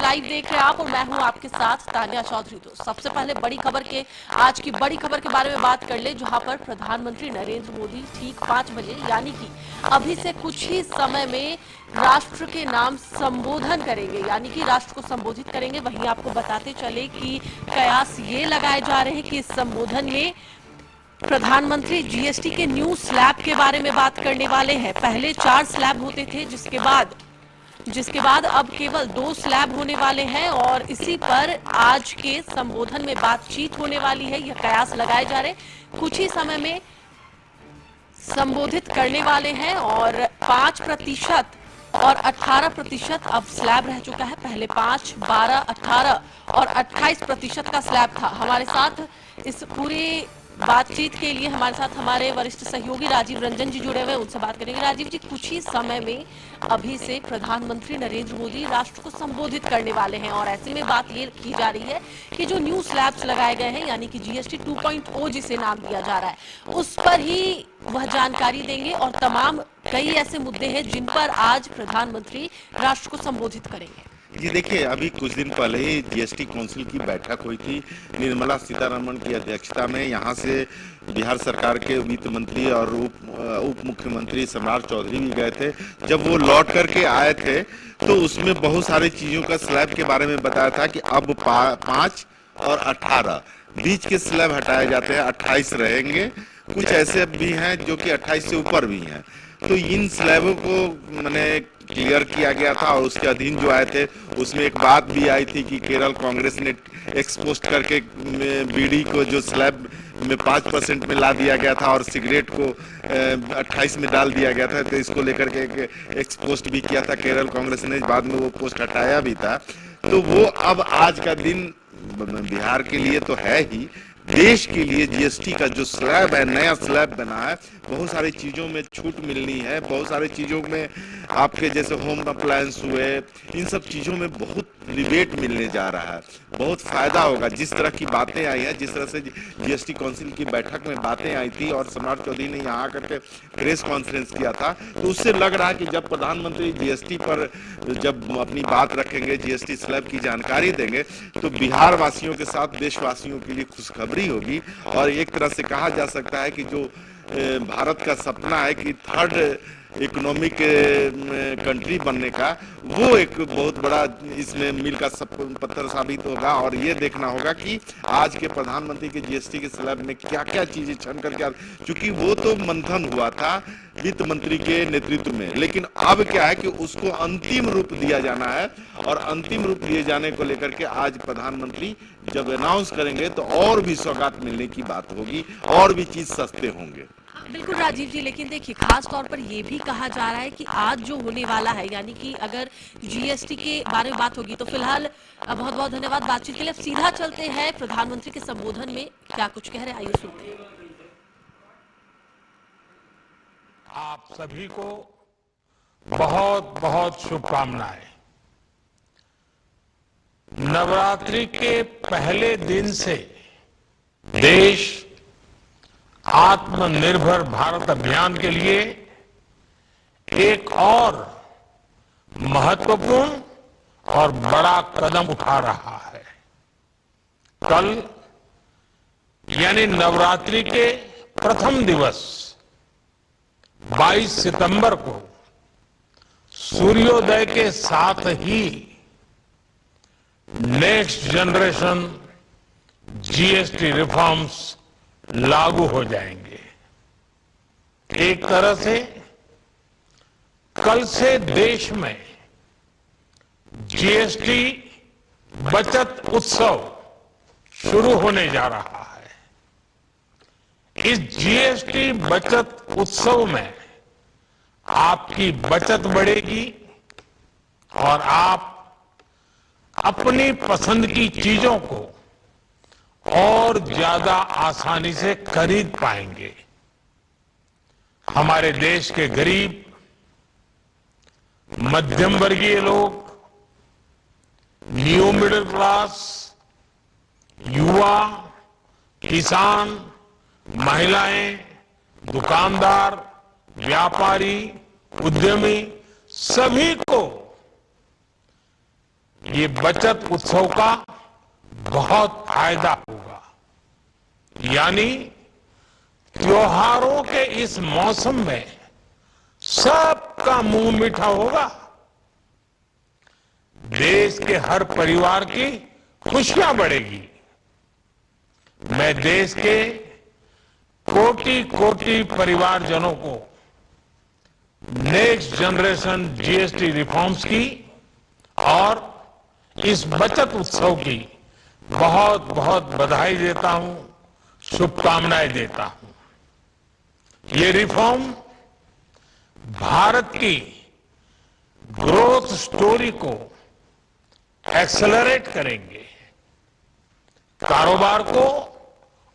Live देख रहे हैं आप और मैं हूं आपके साथ तानिया चौधरी। तो सबसे पहले आज की बड़ी खबर के बारे में बात कर ले, जहां पर प्रधानमंत्री नरेंद्र मोदी ठीक 5 बजे यानी कि अभी से कुछ ही समय में राष्ट्र के नाम संबोधन करेंगे, यानी कि राष्ट्र को संबोधित करेंगे। वहीं आपको बताते चले कि कयास ये लगाए जा रहे हैं कि इस संबोधन में प्रधानमंत्री जीएसटी के न्यू स्लैब के बारे में बात करने वाले हैं। पहले 4 स्लैब होते थे, जिसके बाद अब केवल 2 स्लैब होने वाले हैं और इसी पर आज के संबोधन में बातचीत होने वाली है। यह कयास लगाए जा रहे कुछ ही समय में संबोधित करने वाले हैं और 5% और 18% अब स्लैब रह चुका है। पहले 5, 12, 18 और 28% का स्लैब था। हमारे साथ इस पूरी बातचीत के लिए हमारे वरिष्ठ सहयोगी राजीव रंजन जी जुड़े हुए, उनसे बात करेंगे। राजीव जी, कुछ ही समय में अभी से प्रधानमंत्री नरेंद्र मोदी राष्ट्र को संबोधित करने वाले हैं और ऐसे में बात ये की जा रही है कि जो न्यू स्लैब्स लगाए गए हैं, यानी कि जीएसटी 2.0 जिसे नाम दिया जा रहा है, उस पर ही वह जानकारी देंगे और तमाम कई ऐसे मुद्दे हैं जिन पर आज प्रधानमंत्री राष्ट्र को संबोधित करेंगे। जी देखिए, अभी कुछ दिन पहले ही जीएसटी काउंसिल की बैठक हुई थी निर्मला सीतारमण की अध्यक्षता में। यहाँ से बिहार सरकार के वित्त मंत्री और उप मुख्यमंत्री सम्राट चौधरी भी गए थे। जब वो लौट करके आए थे तो उसमें बहुत सारी चीज़ों का स्लैब के बारे में बताया था कि अब 5 और 18 बीच के स्लैब हटाए जाते हैं, 28 रहेंगे। कुछ ऐसे भी हैं जो कि 28 से ऊपर भी हैं। तो इन स्लैबों को मैंने क्लियर किया गया था और उसके अधीन जो आए थे उसमें एक बात भी आई थी कि केरल कांग्रेस ने एक्सपोस्ट करके बीड़ी को जो स्लैब में 5% में ला दिया गया था और सिगरेट को 28 में डाल दिया गया था। तो इसको लेकर के एक एक्सपोस्ट भी किया था केरल कांग्रेस ने, बाद में वो पोस्ट हटाया भी था। तो वो अब आज का दिन बिहार के लिए तो है ही, देश के लिए जीएसटी का जो स्लैब है, नया स्लैब बना है, बहुत सारी चीज़ों में छूट मिलनी है, बहुत सारी चीज़ों में आपके जैसे होम अप्लायंस हुए, इन सब चीज़ों में बहुत रिबेट मिलने जा रहा है, बहुत फायदा होगा। जिस तरह की बातें आई हैं, जिस तरह से जीएसटी काउंसिल की बैठक में बातें आई थी और सम्राट चौधरी ने यहाँ आकर के प्रेस कॉन्फ्रेंस किया था, तो उससे लग रहा है कि जब प्रधानमंत्री जीएसटी पर जब अपनी बात रखेंगे, जीएसटी स्लैब की जानकारी देंगे, तो बिहार वासियों के साथ देशवासियों के लिए खुशखबरी होगी। और एक तरह से कहा जा सकता है कि जो भारत का सपना है कि थर्ड इकोनॉमिक कंट्री बनने का, वो एक बहुत बड़ा इसमें मील का पत्थर साबित होगा। और ये देखना होगा कि आज के प्रधानमंत्री के जीएसटी के स्लैब में क्या क्या चीजें छन करके, क्योंकि वो तो मंथन हुआ था वित्त मंत्री के नेतृत्व में, लेकिन अब क्या है कि उसको अंतिम रूप दिया जाना है और अंतिम रूप दिए जाने को लेकर के आज प्रधानमंत्री जब अनाउंस करेंगे तो और भी सौगात मिलने की बात होगी और भी चीज सस्ते होंगे। बिल्कुल राजीव जी, लेकिन देखिए खास तौर पर यह भी कहा जा रहा है कि आज जो होने वाला है, यानी कि अगर जीएसटी के बारे में बात होगी, तो फिलहाल बहुत बहुत धन्यवाद बातचीत के लिए। अब सीधा चलते हैं प्रधानमंत्री के संबोधन में क्या कुछ कह रहे हैं, आइए सुनते हैं। आप सभी को बहुत बहुत शुभकामनाएं। नवरात्रि के पहले दिन से देश आत्मनिर्भर भारत अभियान के लिए एक और महत्वपूर्ण और बड़ा कदम उठा रहा है। कल यानी नवरात्रि के प्रथम दिवस 22 सितंबर को सूर्योदय के साथ ही नेक्स्ट जनरेशन जीएसटी रिफॉर्म्स लागू हो जाएंगे। एक तरह से कल से देश में जीएसटी बचत उत्सव शुरू होने जा रहा है। इस जीएसटी बचत उत्सव में आपकी बचत बढ़ेगी और आप अपनी पसंद की चीजों को और ज्यादा आसानी से खरीद पाएंगे। हमारे देश के गरीब, मध्यम वर्गीय लोग, न्यू मिडिल क्लास, युवा, किसान, महिलाएं, दुकानदार, व्यापारी, उद्यमी, सभी को ये बचत उत्सव का बहुत फायदा होगा। यानी त्योहारों के इस मौसम में सबका मुंह मीठा होगा। देश के हर परिवार की खुशियां बढ़ेगी। मैं देश के कोटि कोटि परिवारजनों को नेक्स्ट जनरेशन जीएसटी रिफॉर्म्स की और इस बचत उत्सव की बहुत बहुत बधाई देता हूं, शुभकामनाएं देता हूं। ये रिफॉर्म भारत की ग्रोथ स्टोरी को एक्सेलरेट करेंगे, कारोबार को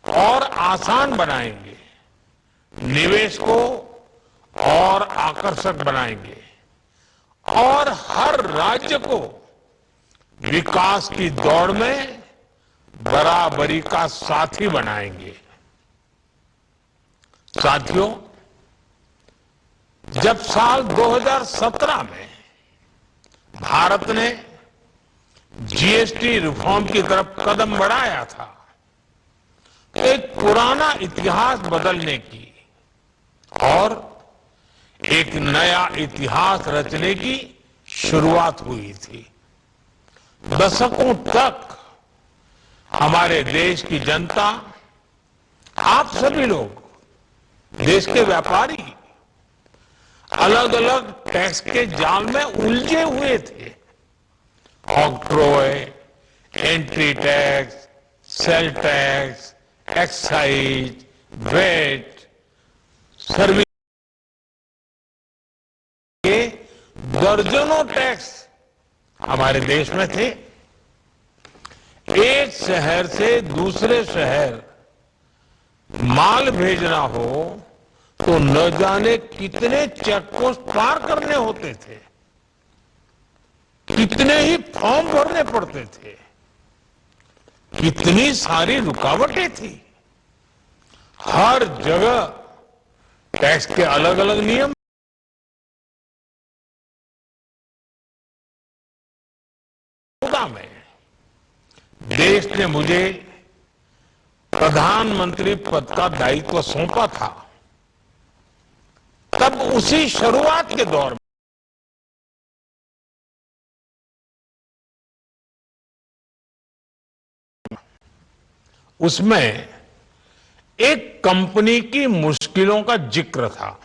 और आसान बनाएंगे, निवेश को और आकर्षक बनाएंगे और हर राज्य को विकास की दौड़ में बराबरी का साथी बनाएंगे। साथियों, जब साल 2017 में भारत ने जीएसटी रिफॉर्म की तरफ कदम बढ़ाया था, तो एक पुराना इतिहास बदलने की और एक नया इतिहास रचने की शुरुआत हुई थी। दशकों तक हमारे देश की जनता, आप सभी लोग, देश के व्यापारी अलग अलग टैक्स के जाल में उलझे हुए थे। Octroi, entry tax, sale tax, excise, VAT, service के दर्जनों टैक्स हमारे देश में थे। एक शहर से दूसरे शहर माल भेजना हो तो न जाने कितने चेक पोस्ट पार करने होते थे, कितने ही फॉर्म भरने पड़ते थे, कितनी सारी रुकावटें थी। हर जगह टैक्स के अलग अलग नियम। में देश ने मुझे प्रधानमंत्री पद का दायित्व सौंपा था, तब उसी शुरुआत के दौर में उसमें एक कंपनी की मुश्किलों का जिक्र था।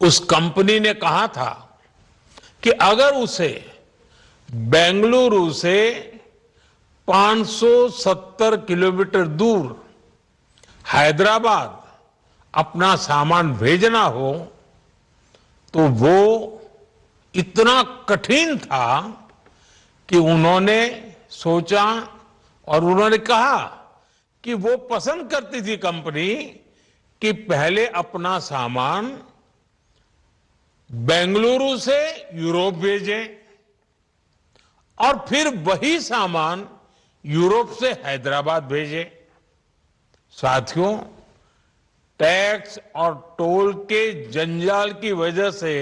उस कंपनी ने कहा था कि अगर उसे बेंगलुरु से 570 किलोमीटर दूर हैदराबाद अपना सामान भेजना हो तो वो इतना कठिन था कि उन्होंने सोचा और उन्होंने कहा कि वो पसंद करती थी कंपनी कि पहले अपना सामान बेंगलुरु से यूरोप भेजें और फिर वही सामान यूरोप से हैदराबाद भेजे। साथियों, टैक्स और टोल के जंजाल की वजह से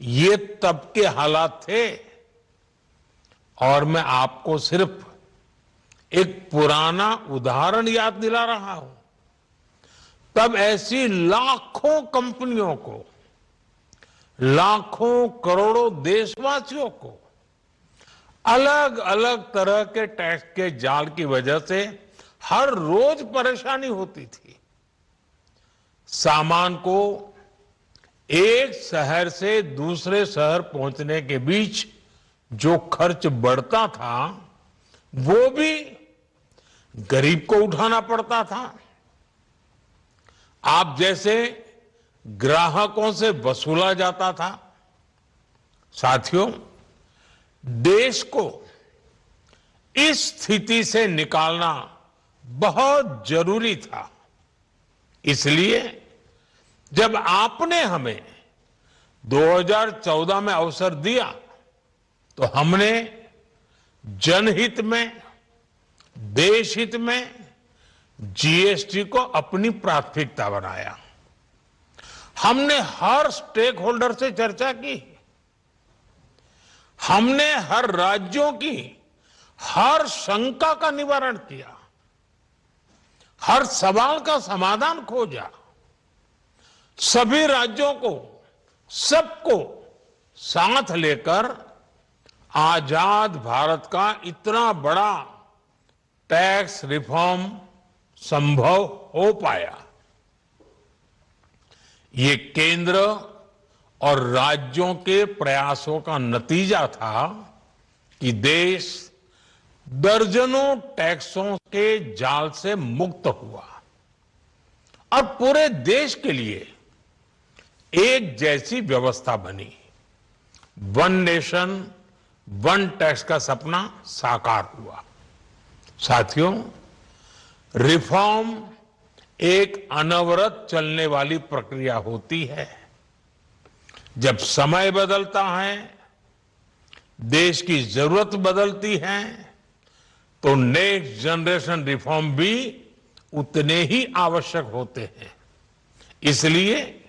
ये तब के हालात थे और मैं आपको सिर्फ एक पुराना उदाहरण याद दिला रहा हूं। तब ऐसी लाखों कंपनियों को, लाखों करोड़ों देशवासियों को अलग अलग तरह के टैक्स के जाल की वजह से हर रोज परेशानी होती थी। सामान को एक शहर से दूसरे शहर पहुंचने के बीच जो खर्च बढ़ता था वो भी गरीब को उठाना पड़ता था। आप जैसे ग्राहकों से वसूला जाता था। साथियों, देश को इस स्थिति से निकालना बहुत जरूरी था। इसलिए जब आपने हमें 2014 में अवसर दिया तो हमने जनहित में, देशहित में जीएसटी को अपनी प्राथमिकता बनाया। हमने हर स्टेक होल्डर से चर्चा की। हमने हर राज्यों की हर शंका का निवारण किया, हर सवाल का समाधान खोजा। सभी राज्यों को, सबको साथ लेकर आजाद भारत का इतना बड़ा टैक्स रिफॉर्म संभव हो पाया। ये केंद्र और राज्यों के प्रयासों का नतीजा था कि देश दर्जनों टैक्सों के जाल से मुक्त हुआ और पूरे देश के लिए एक जैसी व्यवस्था बनी। वन नेशन वन टैक्स का सपना साकार हुआ। साथियों, रिफॉर्म एक अनवरत चलने वाली प्रक्रिया होती है। जब समय बदलता है, देश की जरूरत बदलती है, तो नेक्स्ट जनरेशन रिफॉर्म भी उतने ही आवश्यक होते हैं। इसलिए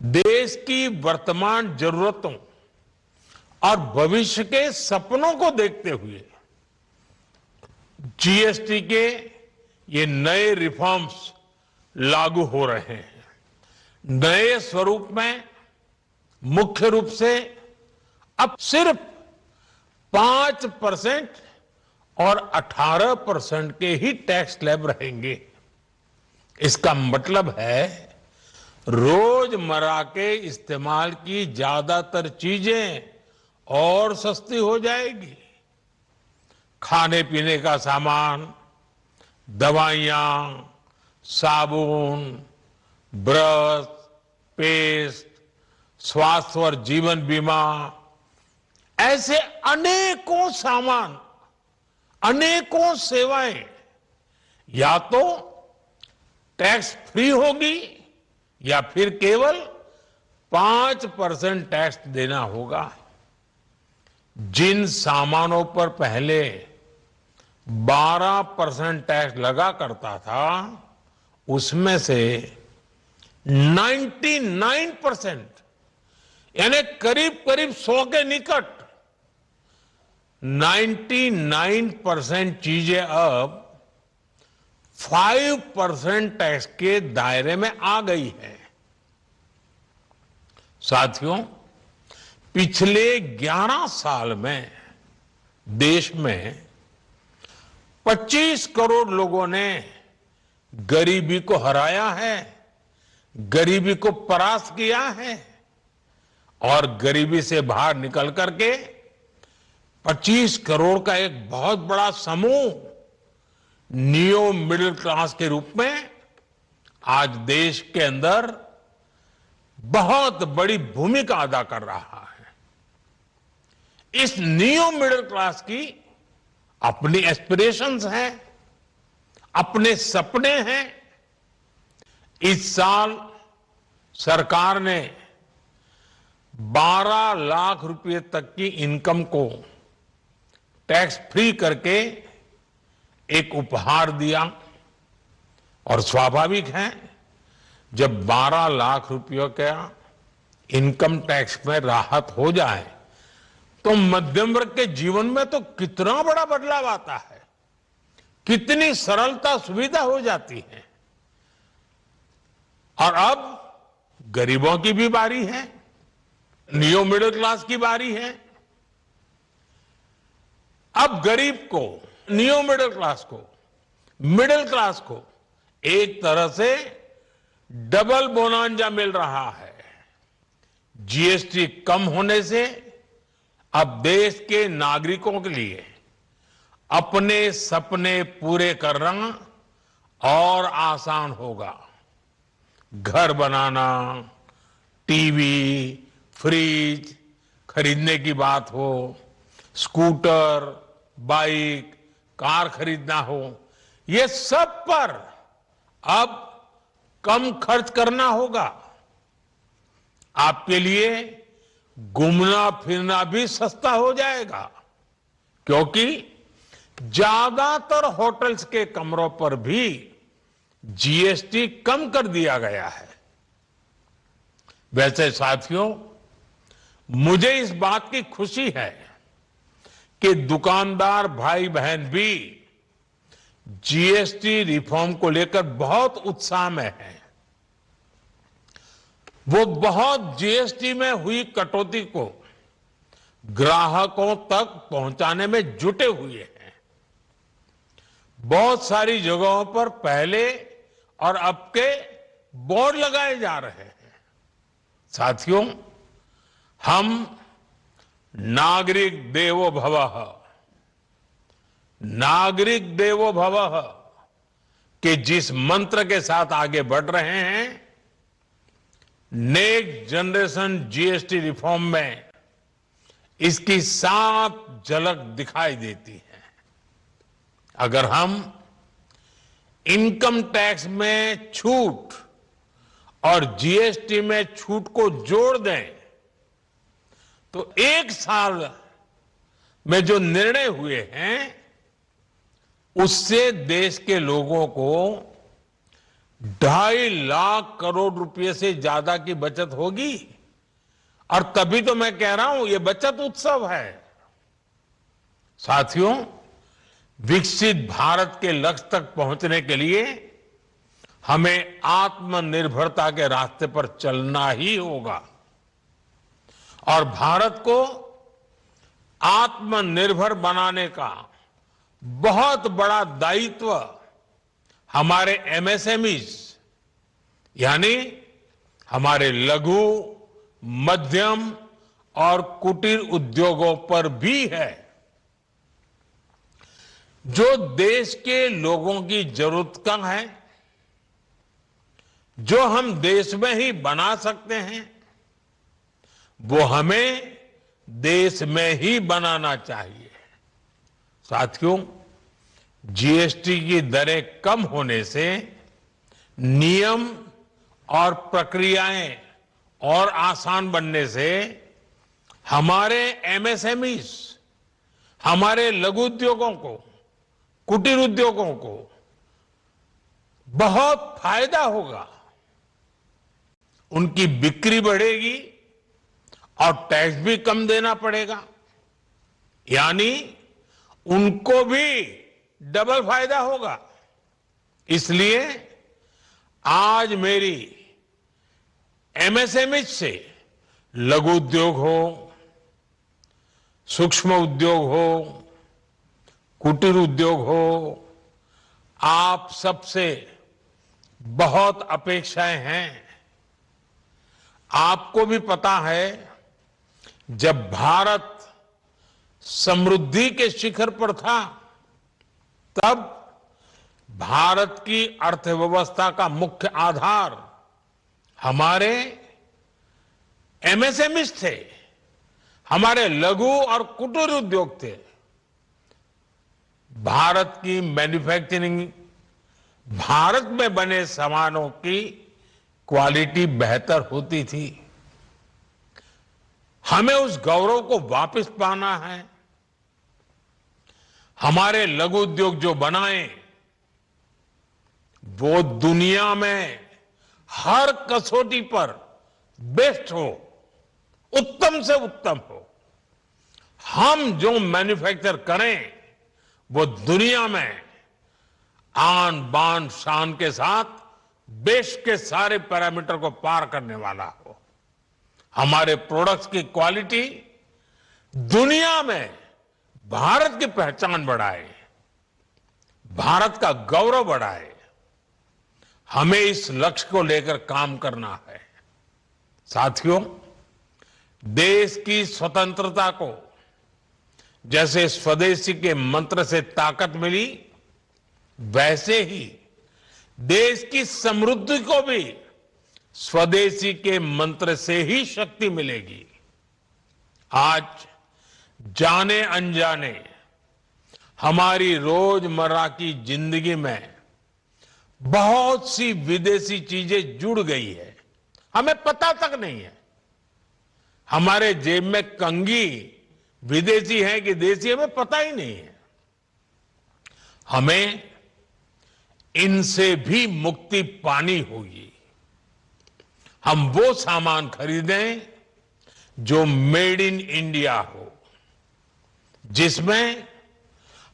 देश की वर्तमान जरूरतों और भविष्य के सपनों को देखते हुए जीएसटी के ये नए रिफॉर्म्स लागू हो रहे हैं। नए स्वरूप में मुख्य रूप से अब सिर्फ 5% और 18% के ही टैक्स स्लैब रहेंगे। इसका मतलब है रोजमर्रा के इस्तेमाल की ज्यादातर चीजें और सस्ती हो जाएगी। खाने पीने का सामान, दवाइयां, साबुन, ब्रश, पेस्ट, स्वास्थ्य और जीवन बीमा, ऐसे अनेकों सामान, अनेकों सेवाएं या तो टैक्स फ्री होगी या फिर केवल 5% टैक्स देना होगा। जिन सामानों पर पहले 12% टैक्स लगा करता था, उसमें से 99% यानी करीब करीब 100 के निकट 99% चीजें अब 5% टैक्स के दायरे में आ गई है। साथियों, पिछले 11 साल में देश में 25 करोड़ लोगों ने गरीबी को हराया है, गरीबी को परास्त किया है और गरीबी से बाहर निकल करके 25 करोड़ का एक बहुत बड़ा समूह नियो मिडिल क्लास के रूप में आज देश के अंदर बहुत बड़ी भूमिका अदा कर रहा है। इस नियो मिडिल क्लास की अपनी एस्पिरेशंस हैं, अपने सपने हैं। इस साल सरकार ने 12 लाख रुपए तक की इनकम को टैक्स फ्री करके एक उपहार दिया और स्वाभाविक है, जब 12 लाख रुपयों का इनकम टैक्स में राहत हो जाए तो मध्यम वर्ग के जीवन में तो कितना बड़ा बदलाव आता है, कितनी सरलता सुविधा हो जाती है। और अब गरीबों की भी बारी है, नियो मिडिल क्लास की बारी है। अब गरीब को, नियो मिडिल क्लास को एक तरह से डबल बोनांजा मिल रहा है। जीएसटी कम होने से अब देश के नागरिकों के लिए अपने सपने पूरे करना और आसान होगा। घर बनाना, टीवी, फ्रिज खरीदने की बात हो, स्कूटर, बाइक, कार खरीदना हो, ये सब पर अब कम खर्च करना होगा। आपके लिए घूमना फिरना भी सस्ता हो जाएगा, क्योंकि ज्यादातर होटल्स के कमरों पर भी जीएसटी कम कर दिया गया है। वैसे साथियों, मुझे इस बात की खुशी है कि दुकानदार भाई बहन भी जीएसटी रिफॉर्म को लेकर बहुत उत्साह में हैं। वो बहुत जीएसटी में हुई कटौती को ग्राहकों तक पहुंचाने में जुटे हुए हैं। बहुत सारी जगहों पर पहले और अब के बोर्ड लगाए जा रहे हैं। साथियों, हम नागरिक देवो भवः, नागरिक देवो भवः के जिस मंत्र के साथ आगे बढ़ रहे हैं, नेक्स्ट जनरेशन जीएसटी रिफॉर्म में इसकी साफ झलक दिखाई देती है। अगर हम इनकम टैक्स में छूट और जीएसटी में छूट को जोड़ दें तो एक साल में जो निर्णय हुए हैं उससे देश के लोगों को 2.5 लाख करोड़ रुपए से ज्यादा की बचत होगी। और तभी तो मैं कह रहा हूं ये बचत उत्सव है। साथियों, विकसित भारत के लक्ष्य तक पहुंचने के लिए हमें आत्मनिर्भरता के रास्ते पर चलना ही होगा और भारत को आत्मनिर्भर बनाने का बहुत बड़ा दायित्व हमारे एमएसएमईज यानी हमारे लघु, मध्यम और कुटीर उद्योगों पर भी है, जो देश के लोगों की जरूरत का है, जो हम देश में ही बना सकते हैं, वो हमें देश में ही बनाना चाहिए। साथियों, जीएसटी की दरें कम होने से नियम और प्रक्रियाएं और आसान बनने से हमारे एमएसएमईज, हमारे लघु उद्योगों को, कुटीर उद्योगों को बहुत फायदा होगा। उनकी बिक्री बढ़ेगी और टैक्स भी कम देना पड़ेगा, यानी उनको भी डबल फायदा होगा। इसलिए आज मेरी एमएसएमई से लघु उद्योग हो, सूक्ष्म उद्योग हो, कुटीर उद्योग हो, आप सबसे बहुत अपेक्षाएं हैं। आपको भी पता है, जब भारत समृद्धि के शिखर पर था तब भारत की अर्थव्यवस्था का मुख्य आधार हमारे एमएसएमईज थे, हमारे लघु और कुटीर उद्योग थे। भारत की मैन्युफैक्चरिंग, भारत में बने सामानों की क्वालिटी बेहतर होती थी। हमें उस गौरव को वापस पाना है। हमारे लघु उद्योग जो बनाए वो दुनिया में हर कसौटी पर बेस्ट हो, उत्तम से उत्तम हो। हम जो मैन्युफैक्चर करें वो दुनिया में आन बान शान के साथ देश के सारे पैरामीटर को पार करने वाला हो। हमारे प्रोडक्ट्स की क्वालिटी दुनिया में भारत की पहचान बढ़ाए, भारत का गौरव बढ़ाए। हमें इस लक्ष्य को लेकर काम करना है। साथियों, देश की स्वतंत्रता को जैसे स्वदेशी के मंत्र से ताकत मिली, वैसे ही देश की समृद्धि को भी स्वदेशी के मंत्र से ही शक्ति मिलेगी। आज जाने अनजाने हमारी रोजमर्रा की जिंदगी में बहुत सी विदेशी चीजें जुड़ गई है, हमें पता तक नहीं है। हमारे जेब में कंघी विदेशी है कि देसी, हमें पता ही नहीं है। हमें इनसे भी मुक्ति पानी होगी। हम वो सामान खरीदें जो मेड इन इंडिया हो, जिसमें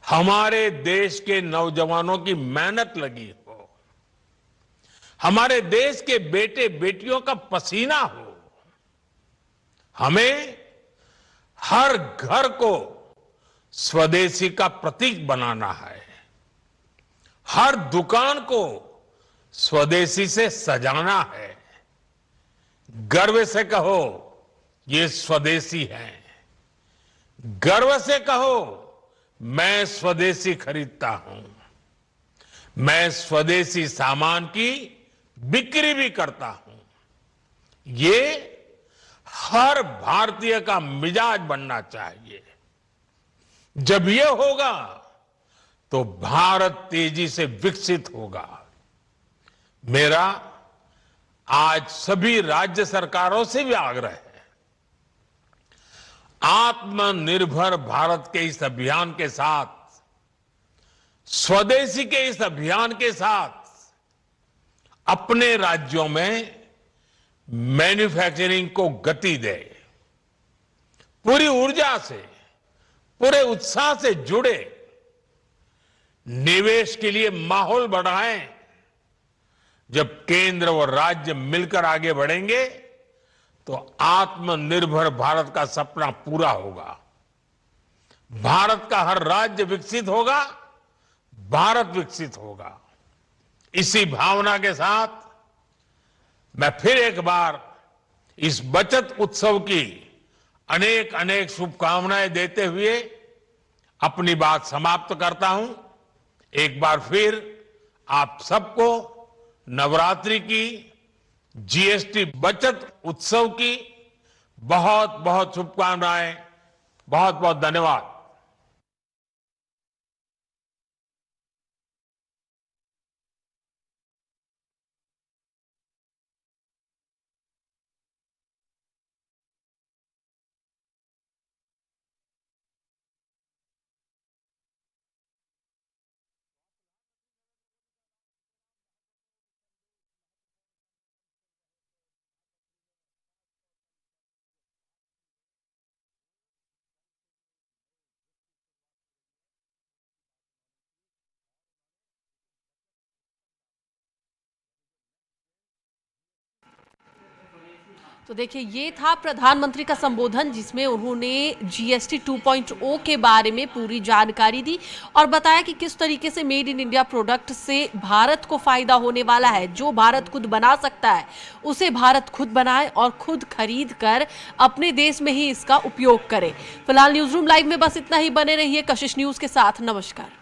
हमारे देश के नौजवानों की मेहनत लगी हो, हमारे देश के बेटे बेटियों का पसीना हो। हमें हर घर को स्वदेशी का प्रतीक बनाना है, हर दुकान को स्वदेशी से सजाना है। गर्व से कहो ये स्वदेशी है, गर्व से कहो मैं स्वदेशी खरीदता हूं, मैं स्वदेशी सामान की बिक्री भी करता हूं। ये हर भारतीय का मिजाज बनना चाहिए। जब ये होगा तो भारत तेजी से विकसित होगा। मेरा आज सभी राज्य सरकारों से भी आग्रह है, आत्मनिर्भर भारत के इस अभियान के साथ, स्वदेशी के इस अभियान के साथ अपने राज्यों में मैन्युफैक्चरिंग को गति दे, पूरी ऊर्जा से, पूरे उत्साह से जुड़े, निवेश के लिए माहौल बढ़ाएं। जब केंद्र और राज्य मिलकर आगे बढ़ेंगे तो आत्मनिर्भर भारत का सपना पूरा होगा। भारत का हर राज्य विकसित होगा, भारत विकसित होगा। इसी भावना के साथ मैं फिर एक बार इस बचत उत्सव की अनेक अनेक शुभकामनाएं देते हुए अपनी बात समाप्त करता हूं। एक बार फिर आप सबको नवरात्रि की, जीएसटी बचत उत्सव की बहुत बहुत शुभकामनाएं, बहुत बहुत धन्यवाद। तो देखिए, ये था प्रधानमंत्री का संबोधन जिसमें उन्होंने जीएसटी 2.0 के बारे में पूरी जानकारी दी और बताया कि किस तरीके से मेड इन इंडिया प्रोडक्ट से भारत को फायदा होने वाला है। जो भारत खुद बना सकता है उसे भारत खुद बनाए और खुद खरीद कर अपने देश में ही इसका उपयोग करे। फिलहाल न्यूज रूम लाइव में बस इतना ही। बने रहिए कशिश न्यूज के साथ। नमस्कार।